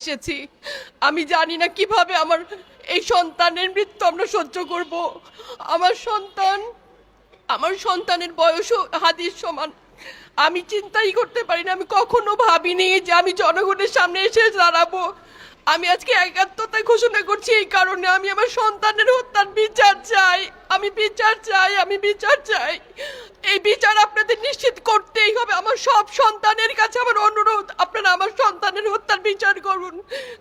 এসেছি। আমি জানি না কিভাবে আমার এই সন্তানের মৃত্যু আমরা সহ্য করব। আমার সন্তান, আমার সন্তানের বয়সও হাদির সমান। আমি চিন্তাই করতে পারি না, আমি কখনো ভাবিনি যে আমি জনগণের সামনে এসে দাঁড়াবো। আমি আজকে একাত্মতা ঘোষণা করছি এই কারণে, আমি আমার সন্তানের হত্যার বিচার চাই। আমি বিচার চাই, আমি বিচার চাই। এই বিচার আপনাদের নিশ্চিত করতেই হবে। আমার সব সন্তানের কাছে আমার অনুরোধ, আপনারা আমার সন্তানের হত্যার বিচার করুন।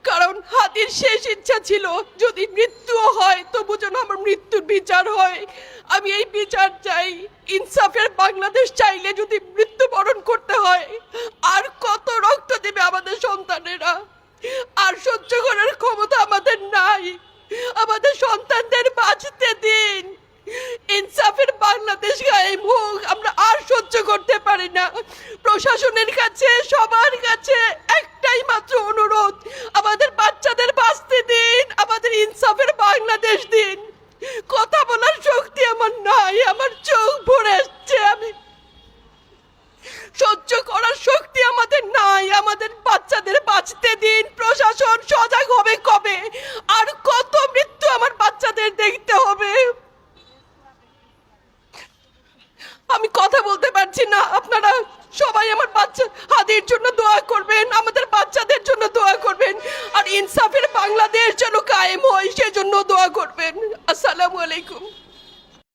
কারণ হাদির শেষ ইচ্ছা ছিল যদি মৃত্যুও হয় তবু যেন আমার মৃত্যুর বিচার হয়। আমি এই বিচার চাই। ইনসাফের বাংলাদেশ চাইলে যদি মৃত্যুবরণ করতে হয়, আর কত রক্ত দেবে আমাদের সন্তানেরা? আর সহ্য করার ক্ষমতা আমাদের নাই। আমাদের সন্তানদের বাঁচতে দিন। ইনসাফের বাংলাদেশ গায়েব হোক। আমরা আর সহ্য করতে পারি না। প্রশাসনের কাছে, সবার কাছে একটাই মাত্র অনুরোধ, আমাদের বাচ্চাদের বাঁচতে দিন, আমাদের ইনসাফের বাংলাদেশ দিন। কথা বলার শক্তি আমার নাই, আমার চোখ ভরে আসছে। আমি সহ্য করার শক্তি আমাদের নাই। আমাদের বাচ্চাদের বাঁচতে দিন। প্রশাসন সজাগ হবে কবে? আর কত মৃত্যু আমার বাচ্চাদের দেখতে হবে? আমি কথা বলতে পারছি না। আপনারা সবাই আমার বাচ্চা হাদির জন্য দোয়া করবেন, আমাদের বাচ্চাদের জন্য দোয়া করবেন, আর ইনসাফের বাংলাদেশ যেন কায়েম হয় সেজন্য দোয়া করবেন। আসসালামু আলাইকুম।